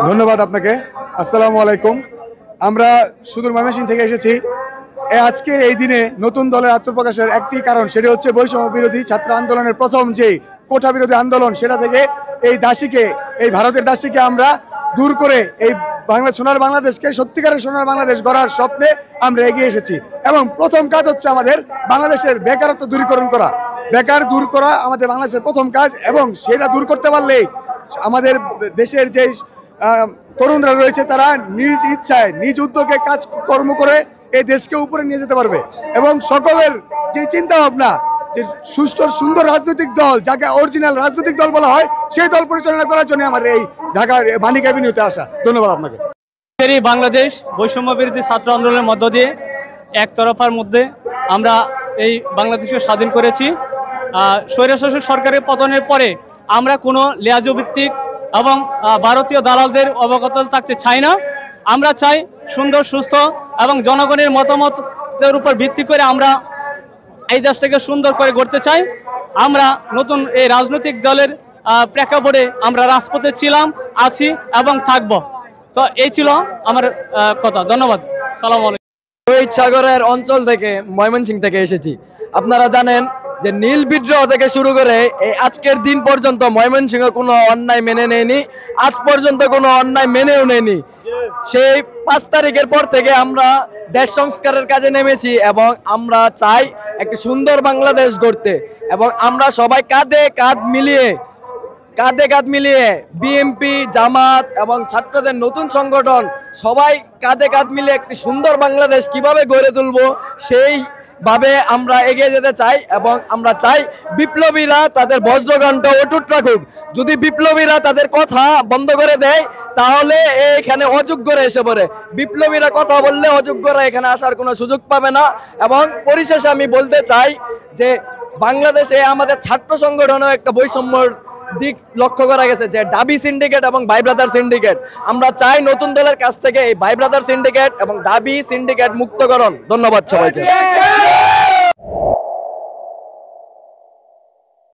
ধন্যবাদ আপনাকে। আসসালামু আলাইকুম। আমরা সুদূর ময়মনসিংহ থেকে এসেছি। আজকে এই দিনে নতুন দলের আত্মপ্রকাশের একটি কারণ, সেটি হচ্ছে বৈষম্য বিরোধী ছাত্র আন্দোলনের প্রথম যে কোটা বিরোধী আন্দোলন, সেটা থেকে এই ভারতের দাসীকে আমরা দূর করে এই সোনার বাংলাদেশকে সত্যিকারের সোনার বাংলাদেশ গড়ার স্বপ্নে আমরা এগিয়ে এসেছি। এবং প্রথম কাজ হচ্ছে আমাদের বাংলাদেশের বেকারত্ব দূরীকরণ করা। বেকার দূর করা আমাদের বাংলাদেশের প্রথম কাজ, এবং সেটা দূর করতে পারলেই আমাদের দেশের যে তরুণরা রয়েছে তারা নিজ ইচ্ছায় নিজ উদ্যোগে কাজ কর্ম করে এই দেশকে উপরে নিয়ে যেতে পারবে। এবং সকলের যে চিন্তা ভাবনা, যে সুষ্ঠু সুন্দর রাজনৈতিক দল, যাকে অরিজিনাল রাজনৈতিক দল বলা হয়, সেই দল পরিচালনা করার জন্য আমার এই ঢাকার মানিক অ্যাভিনিউতে আসা। ধন্যবাদ আপনাকে। বাংলাদেশ বৈষম্য বিরোধী ছাত্র আন্দোলনের মধ্য দিয়ে একতরফার মধ্যে আমরা এই বাংলাদেশকে স্বাধীন করেছি। স্বৈরশাসক সরকারের পতনের পরে আমরা কোনো লেয়াজভিত্তিক এবং ভারতীয় দালালদের অবগত থাকতে চাই না। আমরা চাই সুন্দর, সুস্থ এবং জনগণের মতামতের উপর ভিত্তি করে আমরা এই দেশটাকে সুন্দর করে গড়তে চাই। আমরা নতুন এই রাজনৈতিক দলের প্রেক্ষাপটে আমরা রাজপথে ছিলাম, আছি এবং থাকব। তো এই ছিল আমার কথা। ধন্যবাদ। সালাম আলাইকুম। রোহিত সাগরের অঞ্চল থেকে ময়মনসিংহ থেকে এসেছি। আপনারা জানেন যে নীল বিদ্রোহ থেকে শুরু করে এই আজকের দিন পর্যন্ত ময়মনসিংহ কোনো অন্যায় মেনে নেয়নি, আজ পর্যন্ত কোনো অন্যায় মেনেও নেয়নি। সেই 5 তারিখের পর থেকে আমরা দেশ সংস্কারের কাজে নেমেছি এবং আমরা চাই একটি সুন্দর বাংলাদেশ গড়তে। এবং আমরা সবাই কাঁধে কাঁধ মিলিয়ে বিএনপি, জামাত এবং ছাত্রদের নতুন সংগঠন সবাই কাঁধে কাঁধ মিলিয়ে একটি সুন্দর বাংলাদেশ কিভাবে গড়ে তুলব সেইভাবে আমরা এগিয়ে যেতে চাই। এবং আমরা চাই বিপ্লবীরা তাদের বজ্রকণ্ঠ অটুট রাখুক। যদি বিপ্লবীরা তাদের কথা বন্ধ করে দেয় তাহলে এখানে অযোগ্যরা এসে পড়ে। বিপ্লবীরা কথা বললে অযোগ্যরা এখানে আসার কোনো সুযোগ পাবে না। এবং পরিশেষে আমি বলতে চাই যে বাংলাদেশে আমাদের ছাত্র সংগঠনও একটা বৈষম্যর দিক লক্ষ্য করা গেছে, যে ডাবি সিন্ডিকেট এবং ভাই ব্রাদার সিন্ডিকেট। আমরা চাই নতুন দলের কাছ থেকে এই ভাই ব্রাদার সিন্ডিকেট এবং ডাবি সিন্ডিকেট মুক্তকরণ। ধন্যবাদ সবাইকে।